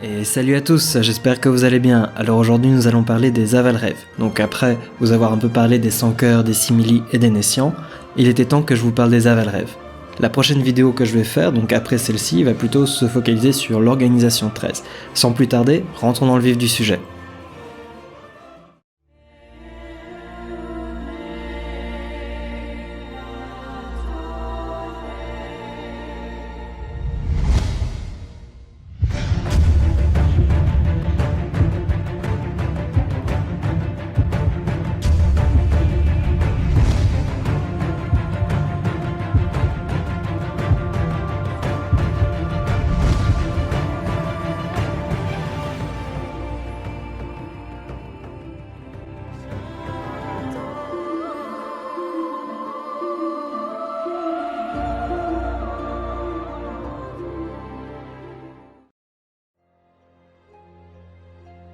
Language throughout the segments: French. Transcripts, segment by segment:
Et salut à tous, j'espère que vous allez bien. Alors aujourd'hui nous allons parler des Avalrêves. Donc après vous avoir un peu parlé des Sans-Cœurs, des Simili et des Nessians, il était temps que je vous parle des Avalrêves. La prochaine vidéo que je vais faire, donc après celle-ci, va plutôt se focaliser sur l'organisation 13. Sans plus tarder, rentrons dans le vif du sujet.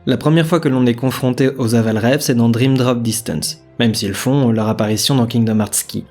La première fois que l'on est confronté aux Avalrêves, c'est dans Dream Drop Distance, même s'ils font leur apparition dans Kingdom Hearts Key.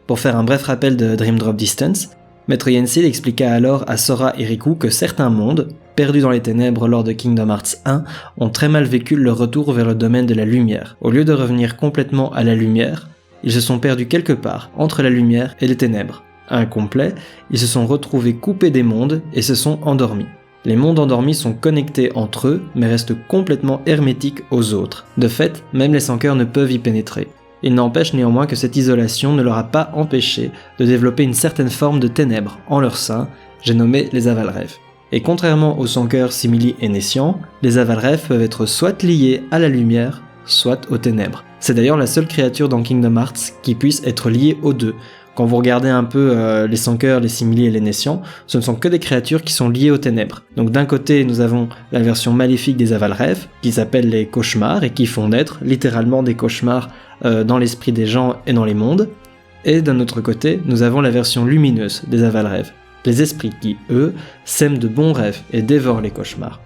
Pour faire un bref rappel de Dream Drop Distance, Maître Yensid expliqua alors à Sora et Riku que certains mondes, perdus dans les ténèbres lors de Kingdom Hearts 1, ont très mal vécu leur retour vers le domaine de la lumière. Au lieu de revenir complètement à la lumière, ils se sont perdus quelque part entre la lumière et les ténèbres. Incomplet, ils se sont retrouvés coupés des mondes et se sont endormis. Les mondes endormis sont connectés entre eux, mais restent complètement hermétiques aux autres. De fait, même les Sans-Cœurs ne peuvent y pénétrer. Il n'empêche néanmoins que cette isolation ne leur a pas empêché de développer une certaine forme de ténèbres en leur sein, j'ai nommé les Avalrêves. Et contrairement aux Sans-Cœurs, Simili et Nessians, les Avalrêves peuvent être soit liés à la lumière, soit aux ténèbres. C'est d'ailleurs la seule créature dans Kingdom Hearts qui puisse être liée aux deux. Quand vous regardez un peu les Sans-Cœurs, les Simili et les Nessians, ce ne sont que des créatures qui sont liées aux ténèbres. Donc d'un côté, nous avons la version maléfique des Avalrêves, qui s'appelle les cauchemars, et qui font naître littéralement des cauchemars dans l'esprit des gens et dans les mondes. Et d'un autre côté, nous avons la version lumineuse des Avalrêves, les esprits qui, eux, sèment de bons rêves et dévorent les cauchemars.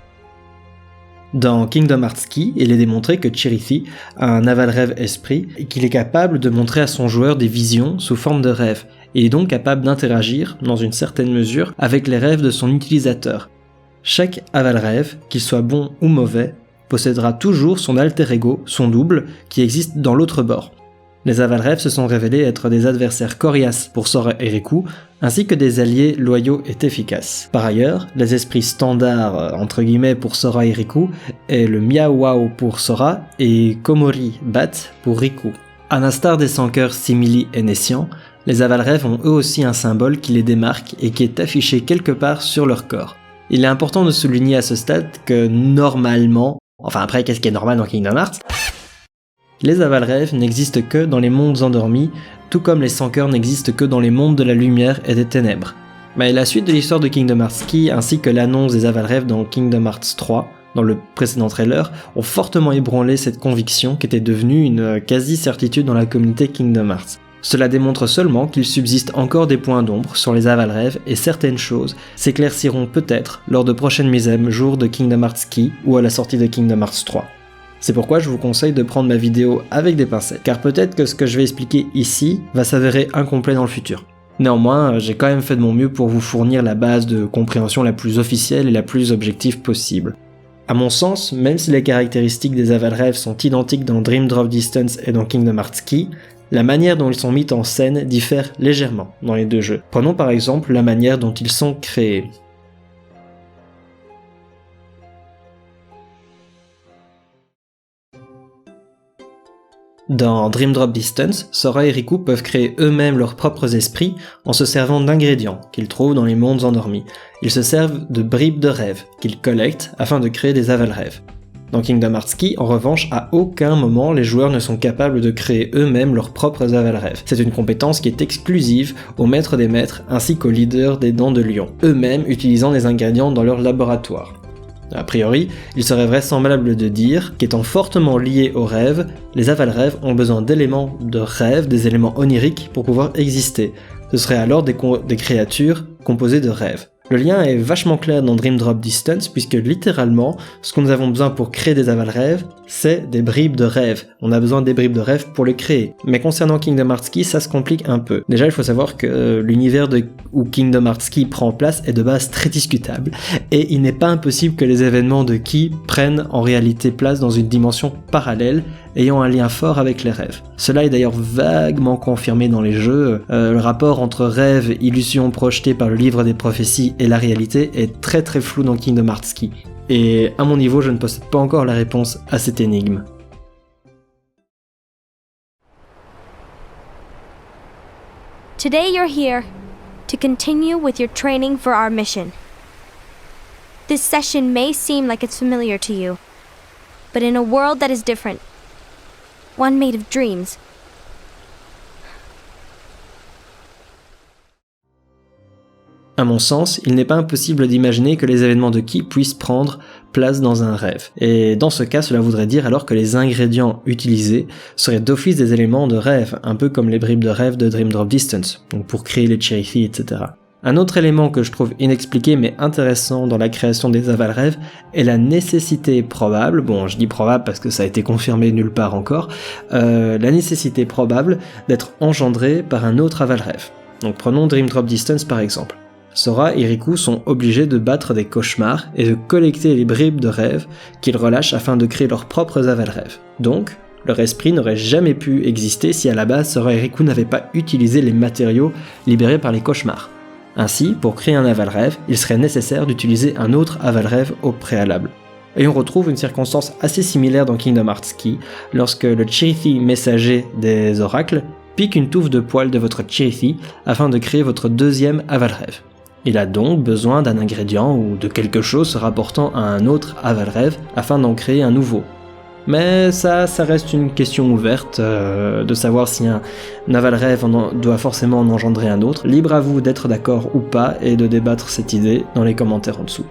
Dans Kingdom Hearts Key, il est démontré que Chirithy a un Avalrêve esprit et qu'il est capable de montrer à son joueur des visions sous forme de rêves, et est donc capable d'interagir, dans une certaine mesure, avec les rêves de son utilisateur. Chaque Avalrêve, qu'il soit bon ou mauvais, possédera toujours son alter ego, son double, qui existe dans l'autre bord. Les Avalrêves se sont révélés être des adversaires coriaces pour Sora et Riku, ainsi que des alliés loyaux et efficaces. Par ailleurs, les esprits standards entre guillemets pour Sora et Riku est le Miao pour Sora et Komori Bat pour Riku. À l'instar des Sans-Cœurs, Simili et Nessians, les Avalrêves ont eux aussi un symbole qui les démarque et qui est affiché quelque part sur leur corps. Il est important de souligner à ce stade que normalement, enfin après qu'est-ce qui est normal dans Kingdom Hearts, les Avalrêves n'existent que dans les mondes endormis, tout comme les Sans-Cœurs n'existent que dans les mondes de la lumière et des ténèbres. Mais la suite de l'histoire de Kingdom Hearts Key ainsi que l'annonce des Avalrêves dans Kingdom Hearts 3, dans le précédent trailer, ont fortement ébranlé cette conviction qui était devenue une quasi-certitude dans la communauté Kingdom Hearts. Cela démontre seulement qu'il subsiste encore des points d'ombre sur les Avalrêves et certaines choses s'éclairciront peut-être lors de prochaines mises à jour de Kingdom Hearts Key ou à la sortie de Kingdom Hearts 3. C'est pourquoi je vous conseille de prendre ma vidéo avec des pincettes, car peut-être que ce que je vais expliquer ici va s'avérer incomplet dans le futur. Néanmoins, j'ai quand même fait de mon mieux pour vous fournir la base de compréhension la plus officielle et la plus objective possible. À mon sens, même si les caractéristiques des Avalrêves sont identiques dans Dream Drop Distance et dans Kingdom Hearts Key, la manière dont ils sont mis en scène diffère légèrement dans les deux jeux. Prenons par exemple la manière dont ils sont créés. Dans Dream Drop Distance, Sora et Riku peuvent créer eux-mêmes leurs propres esprits en se servant d'ingrédients qu'ils trouvent dans les mondes endormis. Ils se servent de bribes de rêves qu'ils collectent afin de créer des Avalrêves. Dans Kingdom Hearts Key, en revanche, à aucun moment les joueurs ne sont capables de créer eux-mêmes leurs propres Avalrêves. C'est une compétence qui est exclusive aux maîtres des maîtres ainsi qu'aux leaders des Dents de Lion, eux-mêmes utilisant des ingrédients dans leur laboratoire. A priori, il serait vraisemblable de dire qu'étant fortement liés aux rêves, les Avalrêves ont besoin d'éléments de rêve, des éléments oniriques pour pouvoir exister. Ce seraient alors des créatures composées de rêves. Le lien est vachement clair dans Dream Drop Distance puisque littéralement, ce que nous avons besoin pour créer des aval-rêves, c'est des bribes de rêve. On a besoin des bribes de rêve pour les créer. Mais concernant Kingdom Hearts Key, ça se complique un peu. Déjà, il faut savoir que l'univers où Kingdom Hearts Key prend place est de base très discutable et il n'est pas impossible que les événements de Key prennent en réalité place dans une dimension parallèle ayant un lien fort avec les rêves. Cela est d'ailleurs vaguement confirmé dans les jeux. Le rapport entre rêve, illusion projetée par le livre des prophéties et la réalité est très très flou dans Kingdom Hearts Key. Et à mon niveau, je ne possède pas encore la réponse à cette énigme. Today you're here to continue with your training for our mission. This session may seem like it's familiar to you, but in a world that is different, one made of dreams. À mon sens, il n'est pas impossible d'imaginer que les événements de Key puissent prendre place dans un rêve. Et dans ce cas, cela voudrait dire alors que les ingrédients utilisés seraient d'office des éléments de rêve, un peu comme les bribes de rêve de Dream Drop Distance, donc pour créer les Cherry, etc. Un autre élément que je trouve inexpliqué mais intéressant dans la création des aval-rêves est la nécessité probable, bon je dis probable parce que ça a été confirmé nulle part encore, la nécessité probable d'être engendré par un autre aval-rêve. Donc prenons Dream Drop Distance par exemple. Sora et Riku sont obligés de battre des cauchemars et de collecter les bribes de rêve qu'ils relâchent afin de créer leurs propres aval-rêves. Donc, leur esprit n'aurait jamais pu exister si à la base Sora et Riku n'avaient pas utilisé les matériaux libérés par les cauchemars. Ainsi, pour créer un aval-rêve, il serait nécessaire d'utiliser un autre aval-rêve au préalable. Et on retrouve une circonstance assez similaire dans Kingdom Hearts Key, lorsque le Chirithy messager des oracles pique une touffe de poils de votre Chirithy afin de créer votre deuxième aval-rêve. Il a donc besoin d'un ingrédient ou de quelque chose se rapportant à un autre aval-rêve afin d'en créer un nouveau. Mais ça reste une question ouverte de savoir si un aval-rêve doit forcément en engendrer un autre. Libre à vous d'être d'accord ou pas et de débattre cette idée dans les commentaires en dessous.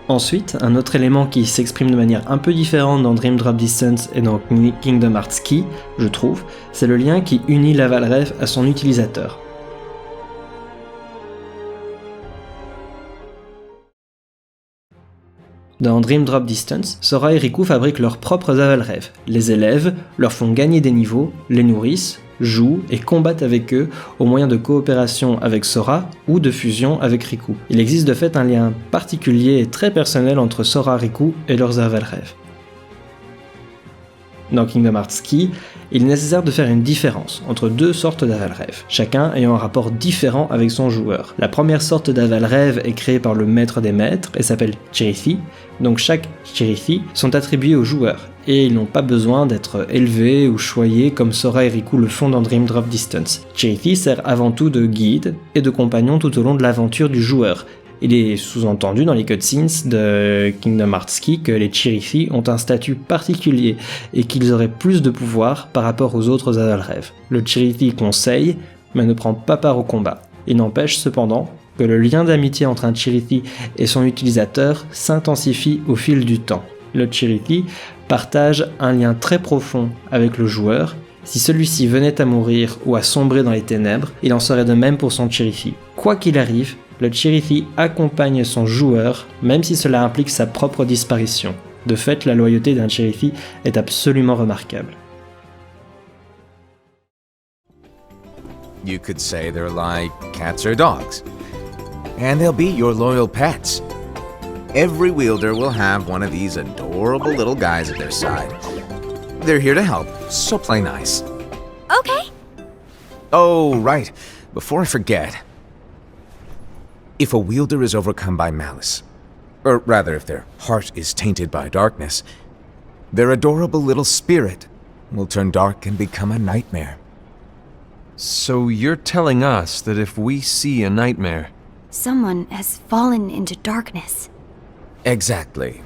Ensuite, un autre élément qui s'exprime de manière un peu différente dans Dream Drop Distance et dans Kingdom Hearts Key, je trouve, c'est le lien qui unit l'aval-rêve à son utilisateur. Dans Dream Drop Distance, Sora et Riku fabriquent leurs propres aval-rêves, les élèvent, leur font gagner des niveaux, les nourrissent, jouent et combattent avec eux au moyen de coopération avec Sora ou de fusion avec Riku. Il existe de fait un lien particulier et très personnel entre Sora, Riku et leurs aval-rêves. Dans Kingdom Hearts Key, il est nécessaire de faire une différence entre deux sortes d'aval-rêves, chacun ayant un rapport différent avec son joueur. La première sorte d'aval-rêve est créée par le maître des maîtres et s'appelle Chirithy, donc chaque Chirithy sont attribués au joueur, et ils n'ont pas besoin d'être élevés ou choyés comme Sora et Riku le font dans Dream Drop Distance. Chirithy sert avant tout de guide et de compagnon tout au long de l'aventure du joueur. Il est sous-entendu dans les cutscenes de Kingdom Hearts Key que les Chirithy ont un statut particulier et qu'ils auraient plus de pouvoir par rapport aux autres aval-rêves. Le Chirithy conseille, mais ne prend pas part au combat. Il n'empêche cependant que le lien d'amitié entre un Chirithy et son utilisateur s'intensifie au fil du temps. Le Chirithy partage un lien très profond avec le joueur. Si celui-ci venait à mourir ou à sombrer dans les ténèbres, il en serait de même pour son Chirithy. Quoi qu'il arrive, le Chirithy accompagne son joueur, même si cela implique sa propre disparition. De fait, la loyauté d'un Chirithy est absolument remarquable. You could say they're like cats or dogs. And they'll be your loyal pets. Every wielder will have one of these adorable little guys at their side. They're here to help, so play nice. Okay. Oh, right. Before I forget. If a wielder is overcome by malice, or rather if their heart is tainted by darkness, their adorable little spirit will turn dark and become a nightmare. So you're telling us that if we see a nightmare... Someone has fallen into darkness. Exactly.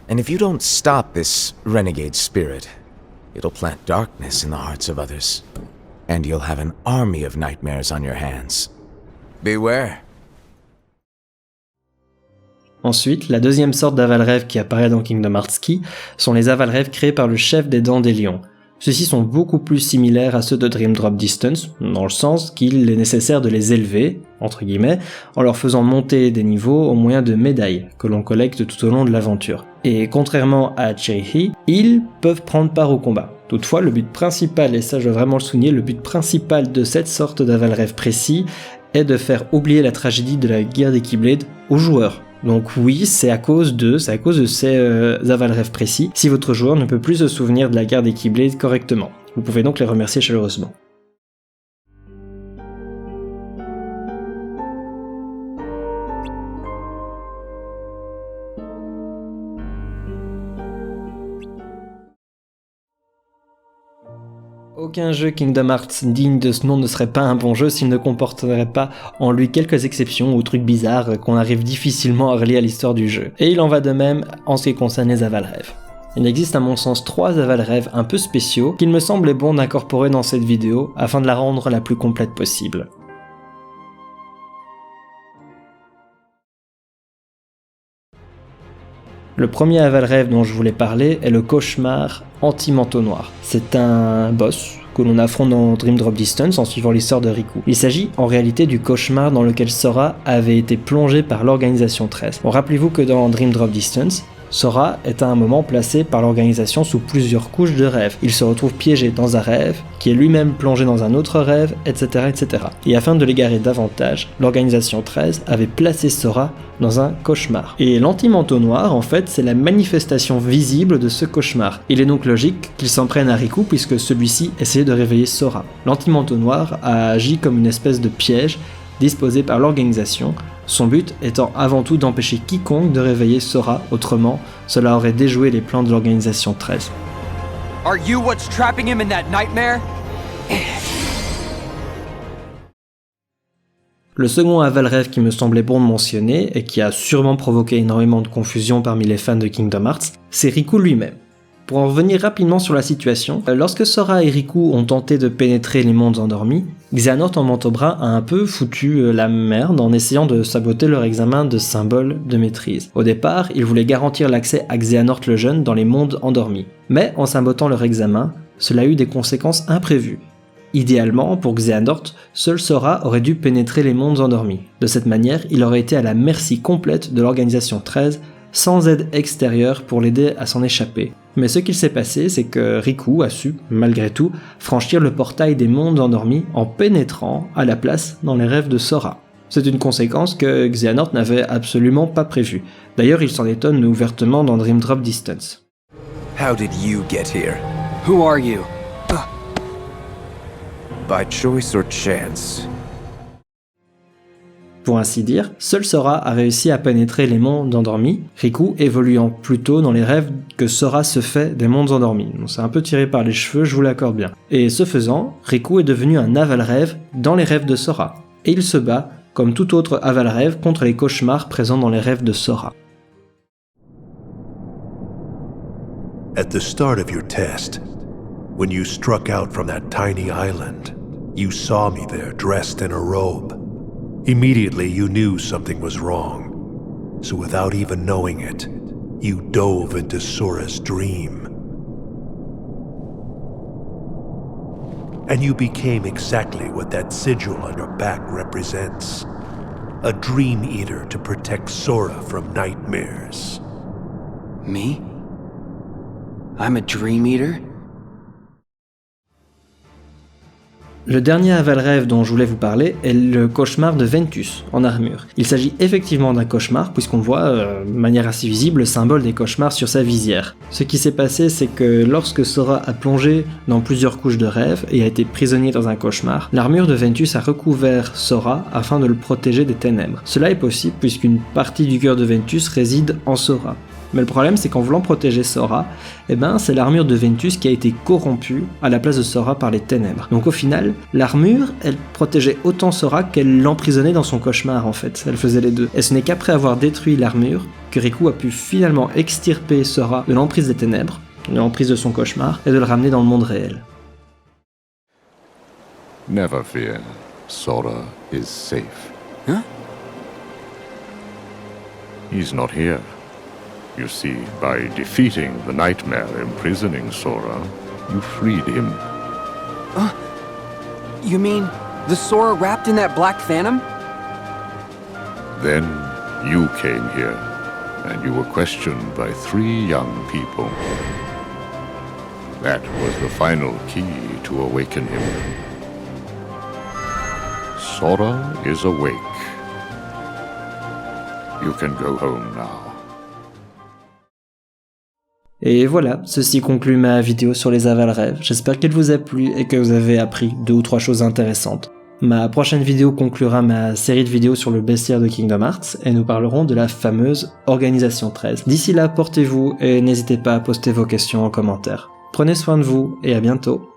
And if you don't stop this renegade spirit, it'll plant darkness in the hearts of others. And you'll have an army of nightmares on your hands. Beware. Ensuite, la deuxième sorte d'aval-rêve qui apparaît dans Kingdom Hearts Key sont les aval-rêves créés par le chef des Dents des Lions. Ceux-ci sont beaucoup plus similaires à ceux de Dream Drop Distance, dans le sens qu'il est nécessaire de les élever, entre guillemets, en leur faisant monter des niveaux au moyen de médailles que l'on collecte tout au long de l'aventure. Et contrairement à Cherry, ils peuvent prendre part au combat. Toutefois, le but principal, et ça je veux vraiment le souligner, le but principal de cette sorte d'aval-rêve précis est de faire oublier la tragédie de la guerre des Keyblade aux joueurs. Donc oui, c'est à cause de ces aval-rêves précis si votre joueur ne peut plus se souvenir de la guerre des Keyblade correctement. Vous pouvez donc les remercier chaleureusement. Aucun jeu Kingdom Hearts digne de ce nom ne serait pas un bon jeu s'il ne comporterait pas en lui quelques exceptions ou trucs bizarres qu'on arrive difficilement à relier à l'histoire du jeu. Et il en va de même en ce qui concerne les aval-rêves. Il existe à mon sens 3 aval-rêves un peu spéciaux qu'il me semblait bon d'incorporer dans cette vidéo afin de la rendre la plus complète possible. Le premier aval-rêve dont je voulais parler est le cauchemar anti-manteau noir. C'est un boss que l'on affronte dans Dream Drop Distance en suivant l'histoire de Riku. Il s'agit en réalité du cauchemar dans lequel Sora avait été plongé par l'Organisation 13. Bon, rappelez-vous que dans Dream Drop Distance, Sora est à un moment placé par l'organisation sous plusieurs couches de rêves. Il se retrouve piégé dans un rêve, qui est lui-même plongé dans un autre rêve, etc. etc. Et afin de l'égarer davantage, l'organisation 13 avait placé Sora dans un cauchemar. Et l'anti-manteau noir, en fait, c'est la manifestation visible de ce cauchemar. Il est donc logique qu'il s'en prenne à Riku puisque celui-ci essayait de réveiller Sora. L'anti-manteau noir a agi comme une espèce de piège disposé par l'organisation, son but étant avant tout d'empêcher quiconque de réveiller Sora, autrement, cela aurait déjoué les plans de l'organisation 13. Are you what's trapping him in that nightmare? Le second aval-rêve qui me semblait bon de mentionner, et qui a sûrement provoqué énormément de confusion parmi les fans de Kingdom Hearts, c'est Riku lui-même. Pour en revenir rapidement sur la situation, lorsque Sora et Riku ont tenté de pénétrer les mondes endormis, Xehanort en manteau brun a un peu foutu la merde en essayant de saboter leur examen de symboles de maîtrise. Au départ, ils voulaient garantir l'accès à Xehanort le Jeune dans les mondes endormis. Mais en sabotant leur examen, cela a eu des conséquences imprévues. Idéalement, pour Xehanort, seul Sora aurait dû pénétrer les mondes endormis. De cette manière, il aurait été à la merci complète de l'Organisation 13, sans aide extérieure pour l'aider à s'en échapper. Mais ce qu'il s'est passé, c'est que Riku a su, malgré tout, franchir le portail des mondes endormis en pénétrant à la place dans les rêves de Sora. C'est une conséquence que Xehanort n'avait absolument pas prévue. D'ailleurs, il s'en étonne ouvertement dans Dream Drop Distance. How did you get here? Who are you? By choice or chance? Pour ainsi dire, seul Sora a réussi à pénétrer les mondes endormis, Riku évoluant plutôt dans les rêves que Sora se fait des mondes endormis. Donc c'est un peu tiré par les cheveux, je vous l'accorde bien. Et ce faisant, Riku est devenu un aval-rêve dans les rêves de Sora. Et il se bat, comme tout autre aval-rêve, contre les cauchemars présents dans les rêves de Sora. At the start of your test, when you struck out from that tiny island, you saw me there dressed in a robe. Immediately you knew something was wrong, so without even knowing it, you dove into Sora's dream. And you became exactly what that sigil on your back represents. A dream eater to protect Sora from nightmares. Me? I'm a dream eater? Le dernier aval-rêve dont je voulais vous parler est le cauchemar de Ventus, en armure. Il s'agit effectivement d'un cauchemar, puisqu'on voit, de manière assez visible, le symbole des cauchemars sur sa visière. Ce qui s'est passé, c'est que lorsque Sora a plongé dans plusieurs couches de rêve et a été prisonnier dans un cauchemar, l'armure de Ventus a recouvert Sora afin de le protéger des ténèbres. Cela est possible puisqu'une partie du cœur de Ventus réside en Sora. Mais le problème, c'est qu'en voulant protéger Sora, c'est l'armure de Ventus qui a été corrompue à la place de Sora par les ténèbres. Donc au final, l'armure, elle protégeait autant Sora qu'elle l'emprisonnait dans son cauchemar en fait. Elle faisait les deux. Et ce n'est qu'après avoir détruit l'armure que Riku a pu finalement extirper Sora de l'emprise des ténèbres, de l'emprise de son cauchemar, et de le ramener dans le monde réel. Never fear. Sora is safe. Huh? He's not here. You see, by defeating the nightmare imprisoning Sora, you freed him. You mean the Sora wrapped in that black phantom? Then you came here, and you were questioned by 3 young people. That was the final key to awaken him. Sora is awake. You can go home now. Et voilà, ceci conclut ma vidéo sur les Avalrêves. J'espère qu'elle vous a plu et que vous avez appris 2 ou 3 choses intéressantes. Ma prochaine vidéo conclura ma série de vidéos sur le bestiaire de Kingdom Hearts et nous parlerons de la fameuse Organisation 13. D'ici là, portez-vous et n'hésitez pas à poster vos questions en commentaire. Prenez soin de vous et à bientôt.